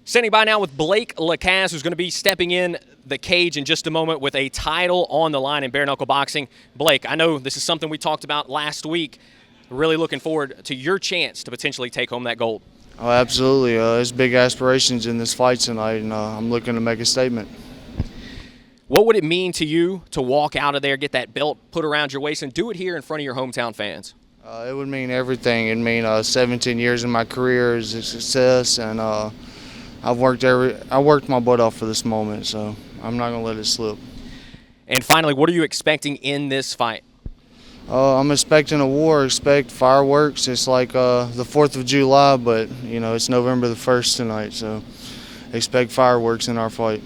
Standing by now with Blake LaCaze, who's going to be stepping in the cage in just a moment with a title on the line in bare knuckle boxing. Blake, I know this is something we talked about last week. Really looking forward to your chance to potentially take home that gold. Oh, absolutely. There's big aspirations in this fight tonight, and I'm looking to make a statement. What would it mean to you to walk out of there, get that belt put around your waist, and do it here in front of your hometown fans? It would mean everything. It would mean 17 years in my career is a success, and I worked my butt off for this moment, so I'm not gonna let it slip. And finally, what are you expecting in this fight? I'm expecting a war. Expect fireworks. It's like the 4th of July, but it's November the 1st tonight, so expect fireworks in our fight.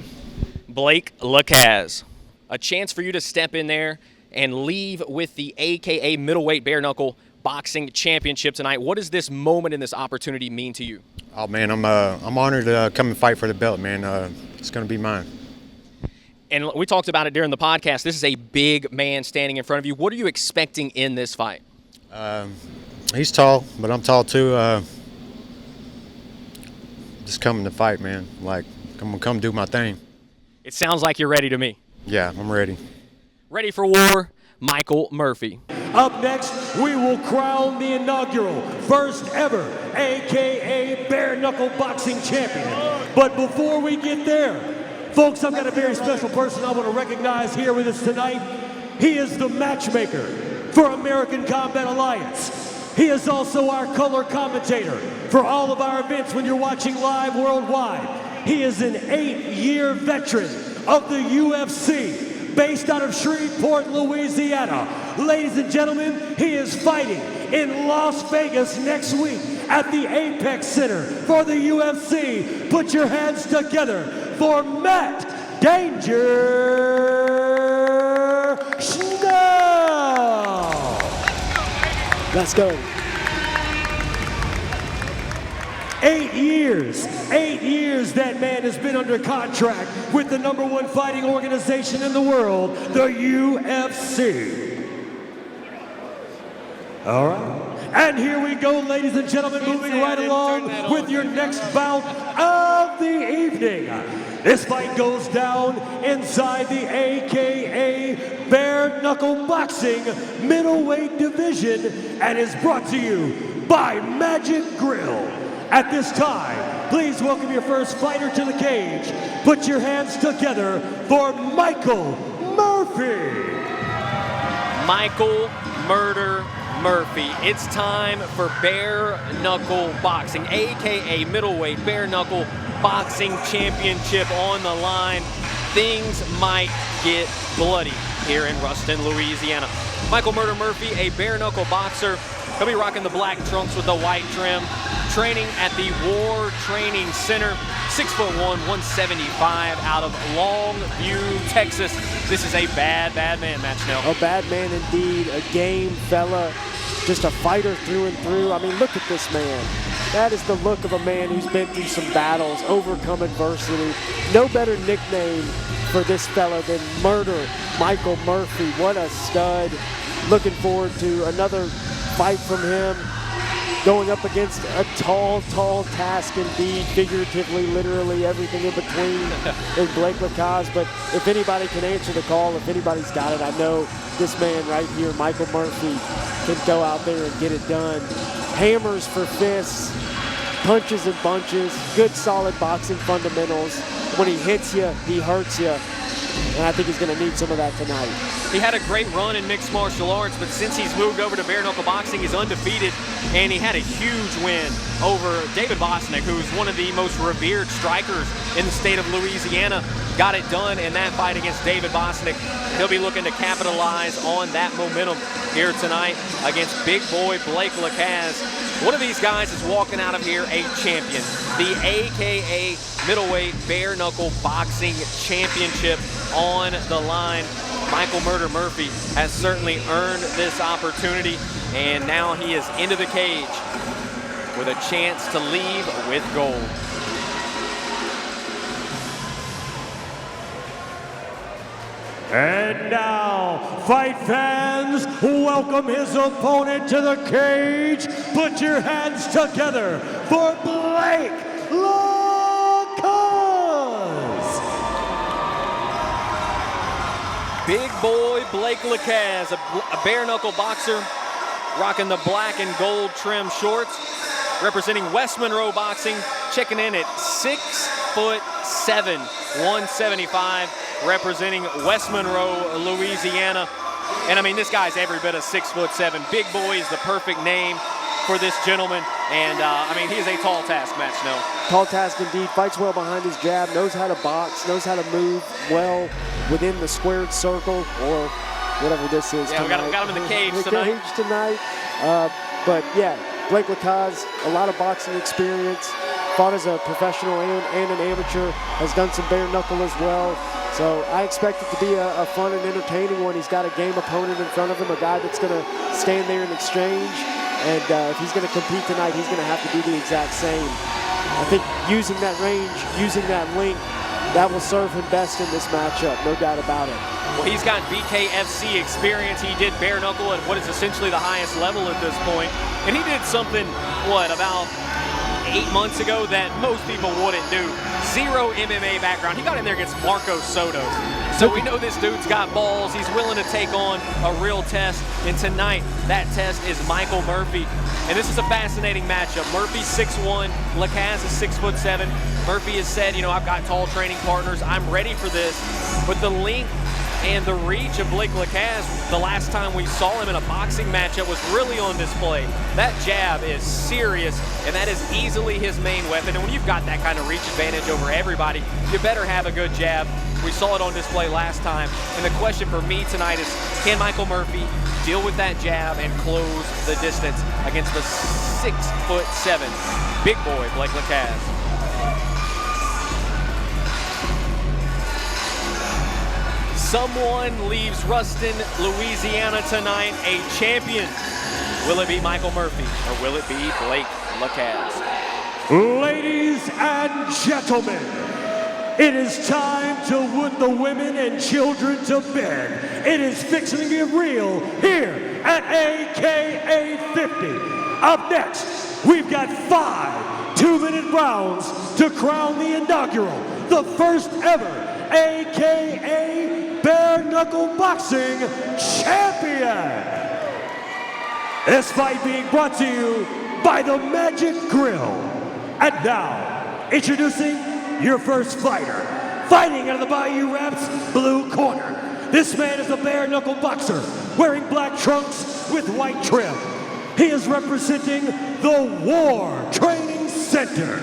Blake LaCaze, a chance for you to step in there and leave with the AKA Middleweight Bare Knuckle Boxing Championship tonight. What does this moment and this opportunity mean to you? Oh man, I'm honored to come and fight for the belt, man. It's gonna be mine. And we talked about it during the podcast. This is a big man standing in front of you. What are you expecting in this fight? He's tall, but I'm tall too. Just coming to fight, man. Like, I'm gonna come do my thing. It sounds like you're ready to me. Yeah, I'm ready. Ready for war, Michael Murphy. Up next, we will crown the inaugural first ever AKA Bare Knuckle Boxing Champion. But before we get there, folks, I've got a very special person I want to recognize here with us tonight. He is the matchmaker for American Combat Alliance. He is also our color commentator for all of our events when you're watching live worldwide. He is an 8-year veteran of the UFC, based out of Shreveport, Louisiana. Ladies and gentlemen, he is fighting in Las Vegas next week at the Apex Center for the UFC. Put your hands together for Matt Danger Schnell. Let's go. 8 years that man has been under contract with the #1 fighting organization in the world, the UFC. All right. And here we go, ladies and gentlemen, moving right along with your next bout of the evening. This fight goes down inside the AKA Bare Knuckle Boxing Middleweight Division and is brought to you by Magic Grill. At this time, please welcome your first fighter to the cage. Put your hands together for Michael Murphy. Michael Murder Murphy. It's time for Bare Knuckle Boxing, AKA Middleweight Bare Knuckle Boxing Championship on the line. Things might get bloody here in Ruston, Louisiana. Michael Murder Murphy, a bare knuckle boxer. He'll be rocking the black trunks with the white trim. Training at the War Training Center. 6'1", 175 out of Longview, Texas. This is a bad man, Matt Schnell. A bad man indeed, a game fella, just a fighter through and through. I mean, look at this man. That is the look of a man who's been through some battles, overcome adversity. No better nickname for this fella than Murder Michael Murphy. What a stud. Looking forward to another fight from him. Going up against a tall task indeed, figuratively, literally, everything in between in Blake LaCaze. But if anybody can answer the call, if anybody's got it, I know this man right here, Michael Murphy, can go out there and get it done. Hammers for fists, punches and bunches, good solid boxing fundamentals. When he hits you, he hurts you. And I think he's going to need some of that tonight. He had a great run in mixed martial arts, but since he's moved over to bare knuckle boxing, he's undefeated, and he had a huge win over David Bosnick, who's one of the most revered strikers in the state of Louisiana. Got it done in that fight against David Bosnick. He'll be looking to capitalize on that momentum here tonight against big boy Blake LaCaze. One of these guys is walking out of here a champion. The AKA Middleweight Bare Knuckle Boxing Championship on the line. Michael Murder Murphy has certainly earned this opportunity, and now he is into the cage with a chance to leave with gold. And now, fight fans, welcome his opponent to the cage. Put your hands together for Blake LaCaze. Big boy Blake LaCaze, a bare knuckle boxer, rocking the black and gold trim shorts, representing West Monroe Boxing, checking in at 6'7", 175, representing West Monroe, Louisiana. And I mean, this guy's every bit of 6'7". Big boy is the perfect name for this gentleman. And I mean, he is a tall task, Matt Snow. Tall task indeed, fights well behind his jab, knows how to box, knows how to move well within the squared circle or whatever this is. Yeah, tonight. we got him in the cage tonight. But yeah, Blake LaCaze, a lot of boxing experience, fought as a professional and an amateur, has done some bare knuckle as well. So I expect it to be a fun and entertaining one. He's got a game opponent in front of him, a guy that's going to stand there and exchange. And if he's going to compete tonight, he's going to have to do the exact same. I think using that range, using that length, that will serve him best in this matchup, no doubt about it. Well, he's got BKFC experience. He did bare knuckle at what is essentially the highest level at this point. And he did something, about 8 months ago that most people wouldn't do. Zero MMA background. He got in there against Marco Soto. So we know this dude's got balls. He's willing to take on a real test. And tonight, that test is Michael Murphy. And this is a fascinating matchup. Murphy's 6'1", LaCaze is 6'7". Murphy has said, I've got tall training partners. I'm ready for this. But the length and the reach of Blake LaCaze, the last time we saw him in a boxing matchup, was really on display. That jab is serious, and that is easily his main weapon. And when you've got that kind of reach advantage over everybody, you better have a good jab. We saw it on display last time. And the question for me tonight is, can Michael Murphy deal with that jab and close the distance against the 6'7" big boy Blake LaCaze? Someone leaves Ruston, Louisiana tonight a champion. Will it be Michael Murphy or will it be Blake LaCaze? Ladies and gentlemen, it is time to put the women and children to bed. It is fixing to get real here at AKA 50. Up next, we've got 5 2-minute rounds to crown the inaugural, the first ever AKA bare knuckle boxing champion. This fight being brought to you by the Magic Grill. And now, introducing your first fighter, fighting out of the Bayou Raps blue corner. This man is a bare knuckle boxer, wearing black trunks with white trim. He is representing the War Training Center.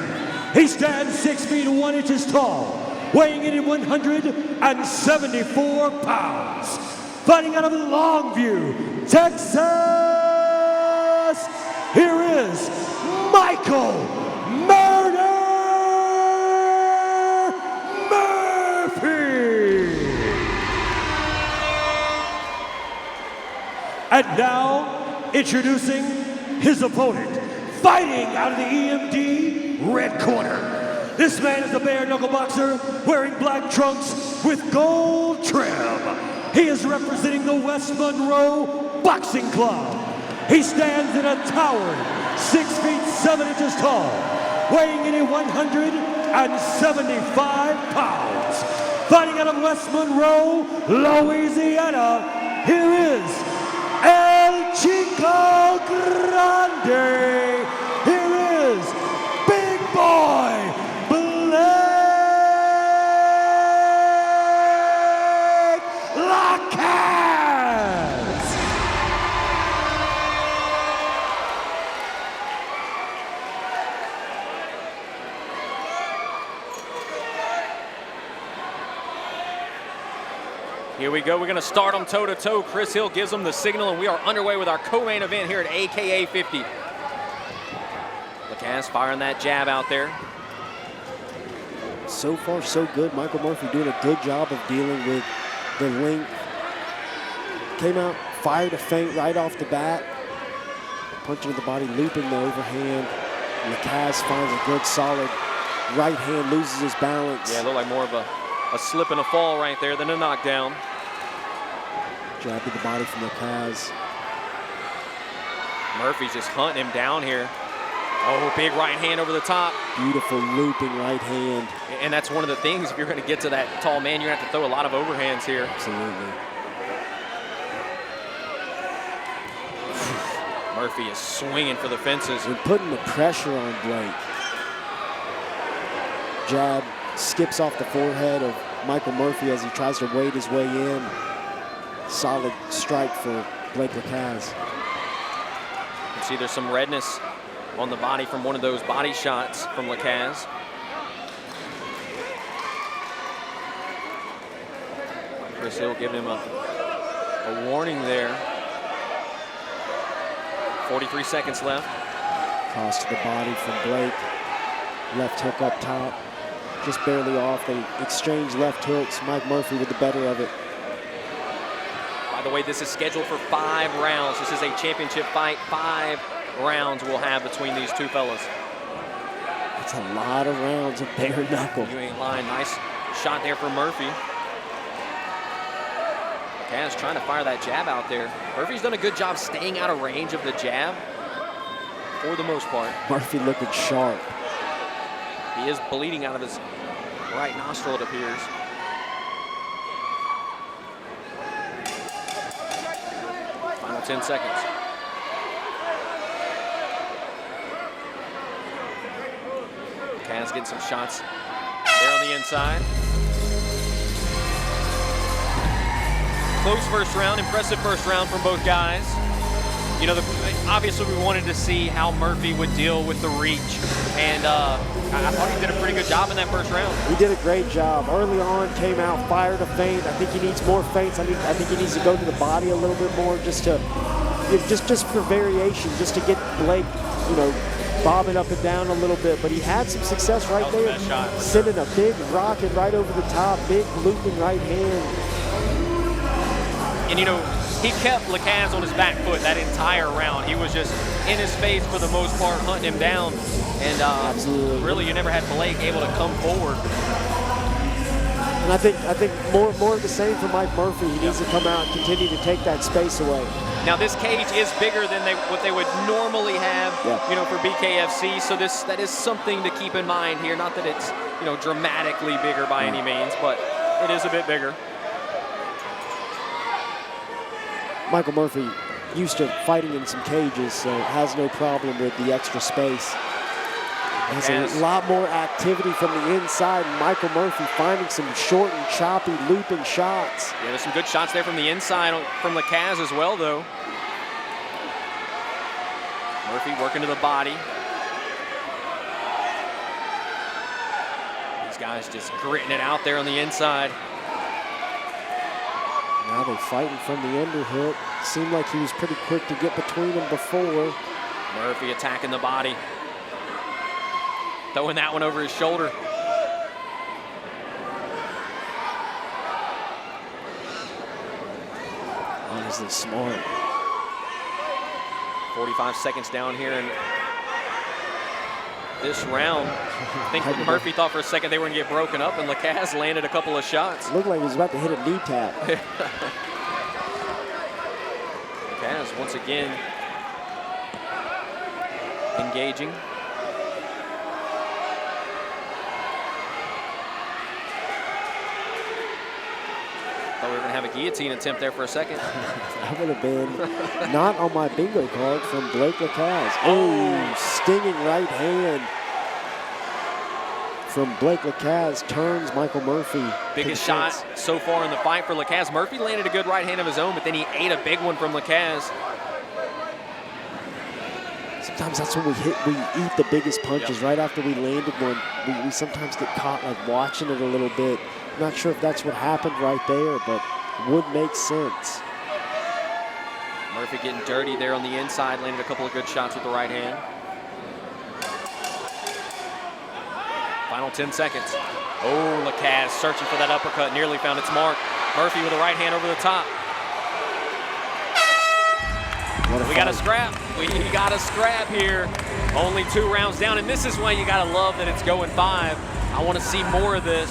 He stands 6 feet 1 inches tall, weighing in at 174 pounds. Fighting out of Longview, Texas, here is Michael Murder Murphy. And now, introducing his opponent, fighting out of the EMD red corner. This man is a bare knuckle boxer wearing black trunks with gold trim. He is representing the West Monroe Boxing Club. He stands at a towering 6 feet 7 inches tall, weighing in at 175 pounds. Fighting out of West Monroe, Louisiana, here is El Chico Grande. Here is Big Boy LaCaze. Here we go. We're going to start them toe-to-toe. Chris Hill gives them the signal, and we are underway with our co-main event here at AKA 50. LaCaze firing that jab out there. So far, so good. Michael Murphy doing a good job of dealing with the length. Came out, fired a feint right off the bat. Punch to the body, looping the overhand. LaCaze finds a good, solid right hand, loses his balance. Yeah, it looked like more of a slip and a fall right there than a knockdown. Jab to the body from LaCaze. Murphy's just hunting him down here. Oh, big right hand over the top. Beautiful looping right hand. And that's one of the things, if you're going to get to that tall man, you're going to have to throw a lot of overhands here. Absolutely. Murphy is swinging for the fences. And putting the pressure on Blake. Jab skips off the forehead of Michael Murphy as he tries to wade his way in. Solid strike for Blake LaCaze. You can see there's some redness on the body from one of those body shots from LaCaze. Chris Hill giving him a warning there. 43 seconds left. Cross to the body from Blake. Left hook up top. Just barely off. They exchange left hooks. Mike Murphy with the better of it. By the way, this is scheduled for 5 rounds. This is a championship fight. 5 rounds we'll have between these two fellas. That's a lot of rounds of bare knuckle. You ain't lying. Nice shot there for Murphy. LaCaze trying to fire that jab out there. Murphy's done a good job staying out of range of the jab for the most part. Murphy looking sharp. He is bleeding out of his right nostril, it appears. Final 10 seconds. LaCaze getting some shots there on the inside. Close first round, impressive first round from both guys. You know, obviously we wanted to see how Murphy would deal with the reach, and I thought he did a pretty good job in that first round. He did a great job. Early on, came out, fired a feint. I think he needs more feints. I think he needs to go to the body a little bit more, just for variation, just to get Blake, you know, bobbing up and down a little bit. But he had some success right there, best shot. sending a big rocket right over the top, big looping right hand. And you know, he kept LaCaze on his back foot that entire round. He was just in his face for the most part, hunting him down. And Absolutely. really, you never had Blake able to come forward. And I think more of the same for Mike Murphy. He needs to come out and continue to take that space away. Now this cage is bigger than what they would normally have, you know, for BKFC. So that is something to keep in mind here. Not that it's, you know, dramatically bigger by any means, but it is a bit bigger. Michael Murphy used to fighting in some cages, so has no problem with the extra space. Has a lot more activity from the inside. Michael Murphy finding some short and choppy looping shots. Yeah, there's some good shots there from the inside from LaCaze as well, though. Murphy working to the body. These guys just gritting it out there on the inside. Now they're fighting from the underhook. Seemed like he was pretty quick to get between them before. Murphy attacking the body. Throwing that one over his shoulder. Honestly smart. 45 seconds down here in this round. I think Murphy thought for a second they were going to get broken up, and LaCaze landed a couple of shots. Looked like he was about to hit a knee tap. LaCaze once again engaging. Thought we were going to have a guillotine attempt there for a second. That would have been not on my bingo card from Blake LaCaze. Oh, stinging right hand from Blake LaCaze turns Michael Murphy. Biggest shot so far in the fight for LaCaze. Murphy landed a good right hand of his own, but then he ate a big one from LaCaze. Sometimes that's when we eat the biggest punches. Right after we landed one, we sometimes get caught like watching it a little bit. Not sure if that's what happened right there, but would make sense. Murphy getting dirty there on the inside, landed a couple of good shots with the right hand. Final 10 seconds. Oh, LaCaze searching for that uppercut, nearly found its mark. Murphy with a right hand over the top. We got a scrap. We got a scrap here. Only 2 rounds down, and this is why you gotta love that it's going 5. I want to see more of this.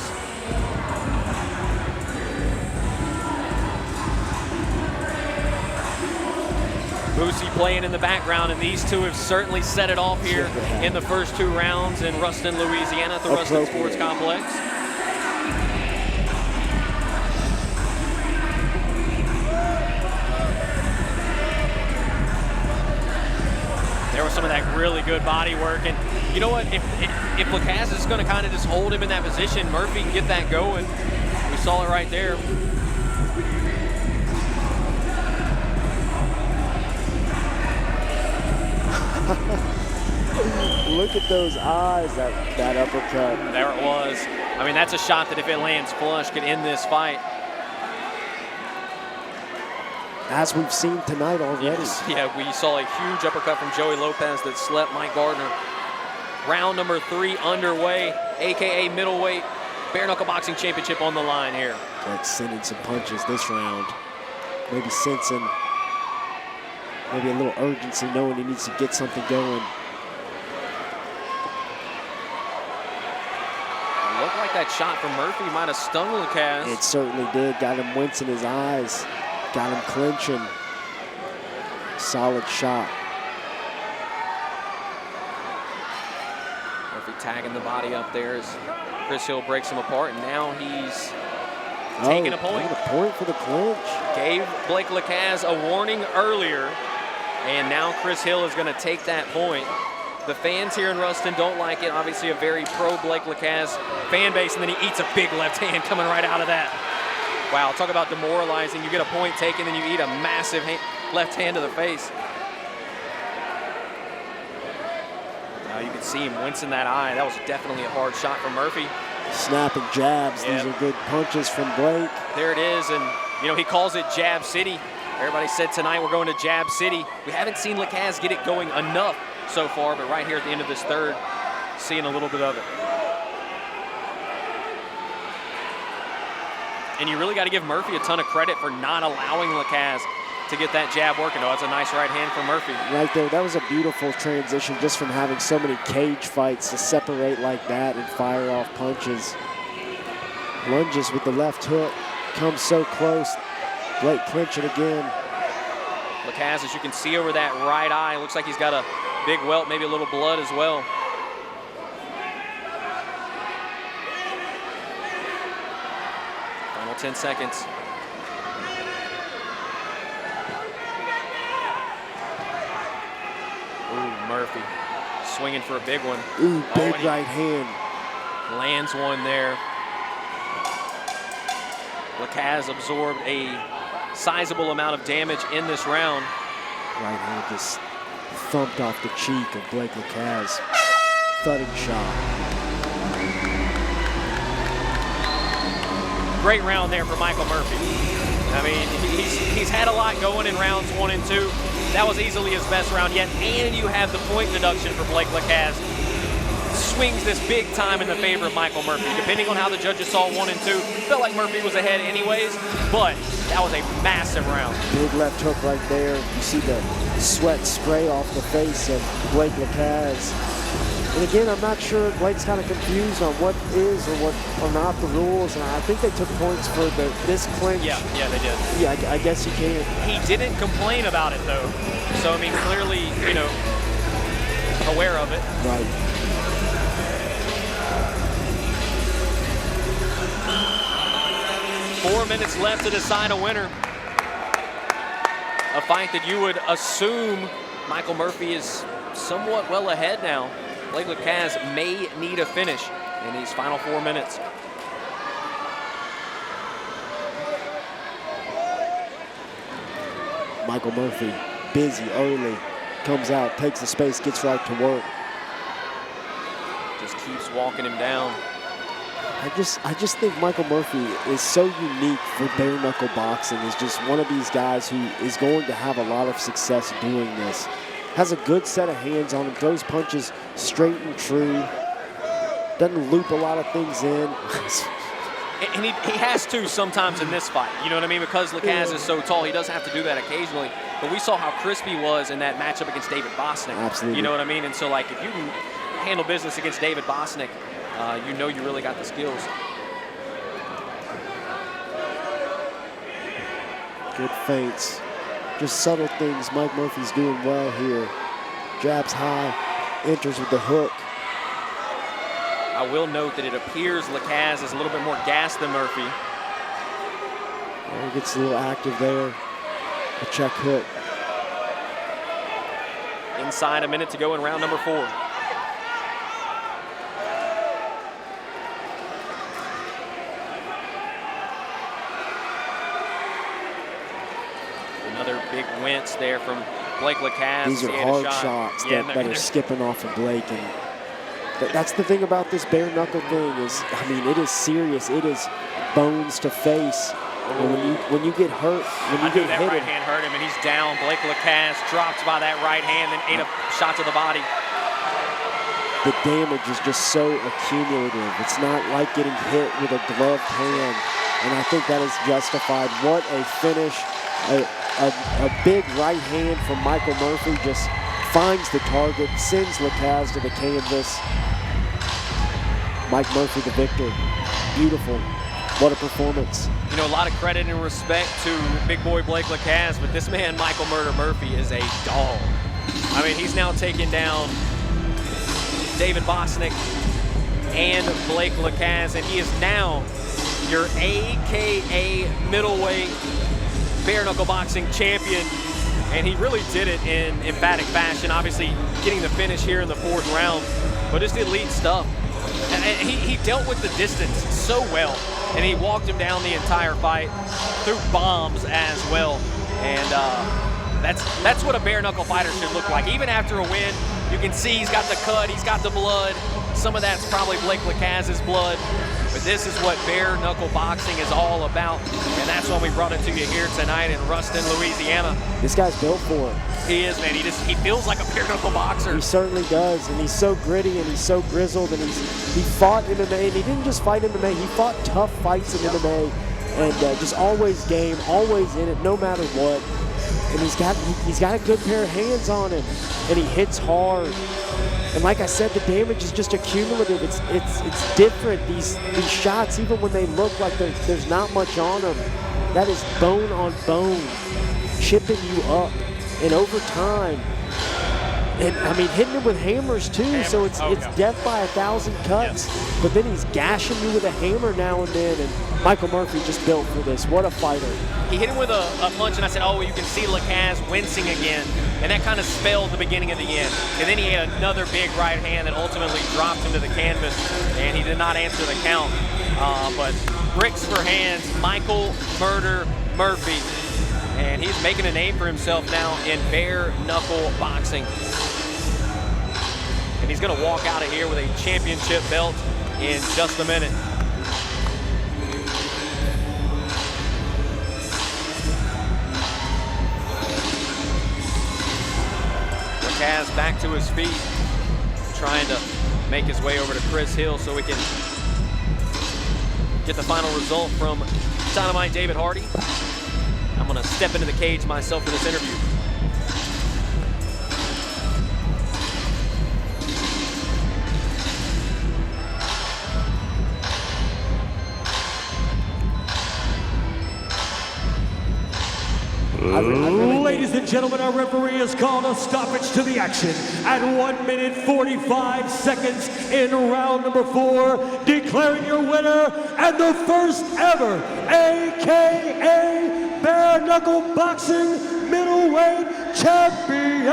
Boosie playing in the background, and these two have certainly set it off here in the first 2 rounds in Ruston, Louisiana at the Ruston Sports Complex. some of that really good body work. And you know what? If LaCaze is going to kind of just hold him in that position, Murphy can get that going. We saw it right there. Look at those eyes, that uppercut. There it was. I mean, that's a shot that if it lands flush could end this fight. As we've seen tonight already. Yes. Yeah, we saw a huge uppercut from Joey Lopez that slept Mike Gardner. Round number 3 underway, AKA Middleweight Bare Knuckle Boxing Championship on the line here. Like sending some punches this round. Maybe sensing maybe a little urgency, knowing he needs to get something going. It looked like that shot from Murphy might have stung LaCaze. It certainly did. Got him wincing his eyes. Got him clinching. Solid shot. Murphy tagging the body up there as Chris Hill breaks him apart, and now he's taking a point. Taking a point for the clinch. Gave Blake LaCaze a warning earlier, and now Chris Hill is going to take that point. The fans here in Ruston don't like it. Obviously a very pro Blake LaCaze fan base, and then he eats a big left hand coming right out of that. Wow, talk about demoralizing. You get a point taken, and you eat a massive left hand to the face. Now you can see him wincing that eye. That was definitely a hard shot from Murphy. Snapping jabs. Yep. These are good punches from Blake. There it is, and you know, he calls it Jab City. Everybody said tonight we're going to Jab City. We haven't seen LaCaze get it going enough so far, but right here at the end of this third, seeing a little bit of it. And you really got to give Murphy a ton of credit for not allowing LaCaze to get that jab working. Oh, that's a nice right hand from Murphy. Right there, that was a beautiful transition just from having so many cage fights to separate like that and fire off punches. Lunges with the left hook, comes so close. Blake clinching again. LaCaze, as you can see over that right eye, looks like he's got a big welt, maybe a little blood as well. Final 10 seconds. Ooh, Murphy swinging for a big one. Ooh, big right hand. Lands one there. LaCaze absorbed a sizable amount of damage in this round. Right hand just thumped off the cheek of Blake LaCaze. Thudding shot. Great round there for Michael Murphy. I mean, he's had a lot going in rounds 1 and 2. That was easily his best round yet, and you have the point deduction for Blake LaCaze. Swings this big time in the favor of Michael Murphy. Depending on how the judges saw 1 and 2, felt like Murphy was ahead anyways, but that was a massive round. Big left hook right there. You see the sweat spray off the face of Blake LaCaze. And again, I'm not sure, Blake's kind of confused on what is or what are not the rules, and I think they took points for this clinch. Yeah, they did. Yeah, I guess you can. He didn't complain about it though, so I mean, clearly, you know, aware of it. Right. Four minutes left to decide a winner. A fight that you would assume Michael Murphy is somewhat well ahead now. Blake LaCaze may need a finish in these final 4 minutes. Michael Murphy, busy early, comes out, takes the space, gets right to work. Just keeps walking him down. I just think Michael Murphy is so unique for bare knuckle boxing. Is just one of these guys who is going to have a lot of success doing this. Has a good set of hands on him, throws punches straight and true. Doesn't loop a lot of things in. And he has to sometimes in this fight, you know what I mean? Because LaCaze is so tall, he does have to do that occasionally. But we saw how crispy he was in that matchup against David Bosnick. Absolutely. You know what I mean? And so, like, if you can handle business against David Bosnick, you know you really got the skills. Good feints. Just subtle things Mike Murphy's doing well here. Jabs high, enters with the hook. I will note that it appears LaCaze is a little bit more gassed than Murphy. He gets a little active there. A check hook. inside a minute to go in round number 4. Another big wince there from Blake LaCaze. These are hard shots that are skipping off of Blake. And that's the thing about this bare knuckle thing is, I mean, it is serious. It is bones to face. And when you get hurt, when you get hit, that right hand hurt him, and he's down. Blake LaCaze dropped by that right hand, then ate a shot to the body. The damage is just so accumulative. It's not like getting hit with a gloved hand, and I think that is justified. What a finish. A big right hand from Michael Murphy just finds the target, sends LaCaze to the canvas. Mike Murphy the victor. Beautiful. What a performance. You know, a lot of credit and respect to big boy Blake LaCaze, but this man, Michael Murder Murphy, is a dog. I mean, he's now taken down David Bosnick and Blake LaCaze, and he is now your AKA middleweight bare knuckle boxing champion, and he really did it in emphatic fashion. Obviously getting the finish here in the 4th round, but just elite stuff. And he dealt with the distance so well, and he walked him down the entire fight, threw bombs as well. And that's what a bare knuckle fighter should look like. Even after a win, you can see he's got the cut, he's got the blood. Some of that's probably Blake LaCaze's blood. But this is what bare knuckle boxing is all about, and that's why we brought it to you here tonight in Ruston, Louisiana. This guy's built for it. He is, man. He feels like a bare knuckle boxer. He certainly does, and he's so gritty and he's so grizzled, and he fought MMA, and he didn't just fight MMA. He fought tough fights in MMA, and just always game, always in it, no matter what. And he's got a good pair of hands on him, and he hits hard. And like I said, the damage is just accumulative. It's different. These shots, even when they look like there's not much on them, that is bone on bone, chipping you up. And over time, and I mean hitting him with hammers too. So it's death by 1,000 cuts. Yes. But then he's gashing you with a hammer now and then. And Michael Murphy just built for this. What a fighter. He hit him with a punch, and I said, oh, you can see LaCaze wincing again. And that kind of spelled the beginning of the end. And then he had another big right hand that ultimately dropped him to the canvas, and he did not answer the count. But bricks for hands, Michael Murder Murphy. And he's making a name for himself now in bare knuckle boxing. And he's going to walk out of here with a championship belt in just a minute. LaCaze back to his feet, trying to make his way over to Chris Hill so we can get the final result from Dynamite David Hardy. I'm going to step into the cage myself for this interview. Ladies and gentlemen, our referee has called a stoppage to the action at 1 minute 45 seconds in round number 4, declaring your winner and the first ever AKA bare knuckle boxing middleweight champion,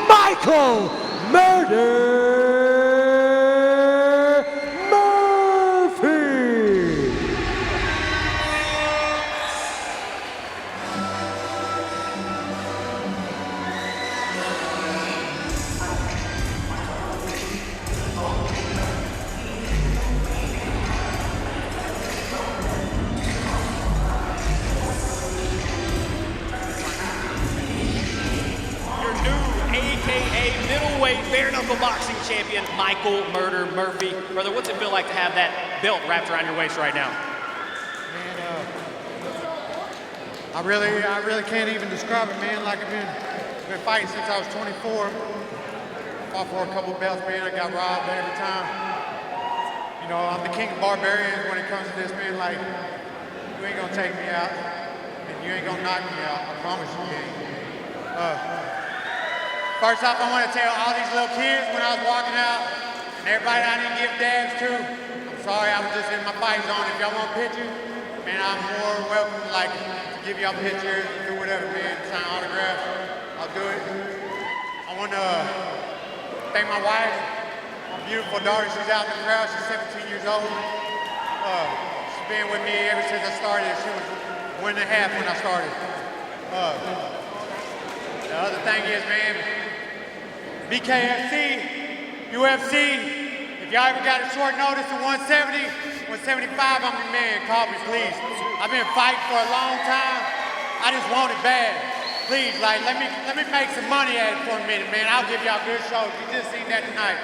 Michael Murder Murphy. Middleweight bare knuckle boxing champion Michael Murder Murphy. Brother, what's it feel like to have that belt wrapped around your waist right now? Man, I really can't even describe it, man. Like I've been fighting since I was 24. Fought for a couple of belts, man. I got robbed every time. You know, I'm the king of barbarians when it comes to this, man. Like, you ain't gonna take me out, and you ain't gonna knock me out. I promise you, man. First off, I want to tell all these little kids when I was walking out, and everybody I didn't give dabs to, I'm sorry, I was just in my fight zone. If y'all want pictures, man, I'm more welcome, like, to give y'all pictures, do whatever, man, sign autographs. thank my wife, my beautiful daughter. She's out in the crowd. She's 17 years old. She's been with me ever since I started. She was 1.5 when I started. The other thing is, man, BKFC, UFC, if y'all ever got a short notice at 170, 175, I'm your man. Call me, please. I've been fighting for a long time. I just want it bad. Please, like, let me make some money at it for a minute, man. I'll give y'all good shows. You just seen that tonight.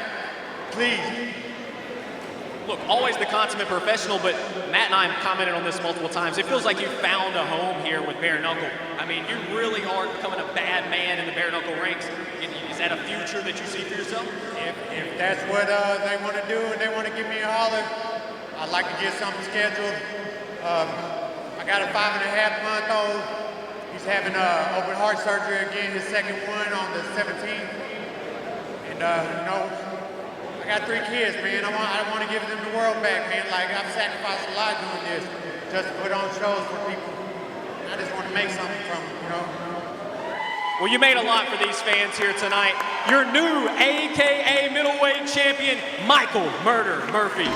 Please. Look, always the consummate professional, but Matt and I have commented on this multiple times. It feels like you found a home here with bare knuckle. I mean, you really are becoming a bad man in the bare knuckle ranks. Is that a future that you see for yourself? If that's what they want to do and they want to give me a holler, I'd like to get something scheduled. I got a 5.5-month-old. He's having open heart surgery again, his second one on the 17th. And, you know, I got 3 kids, man. I want to give them the world back, man. Like, I've sacrificed a lot doing this just to put on shows for people. I just want to make something from them, you know? Well, you made a lot for these fans here tonight. Your new AKA middleweight champion, Micheal "Murder" Murphy.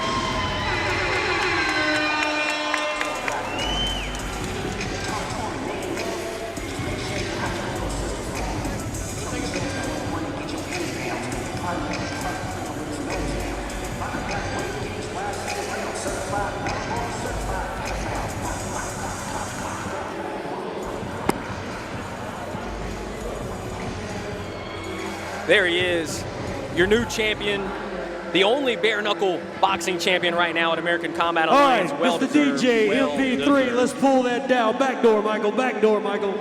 There he is, your new champion, the only bare knuckle boxing champion right now at American Combat All right, Alliance. Mr. DJ, MP3, let's pull that down. Back door, Micheal, back door, Micheal.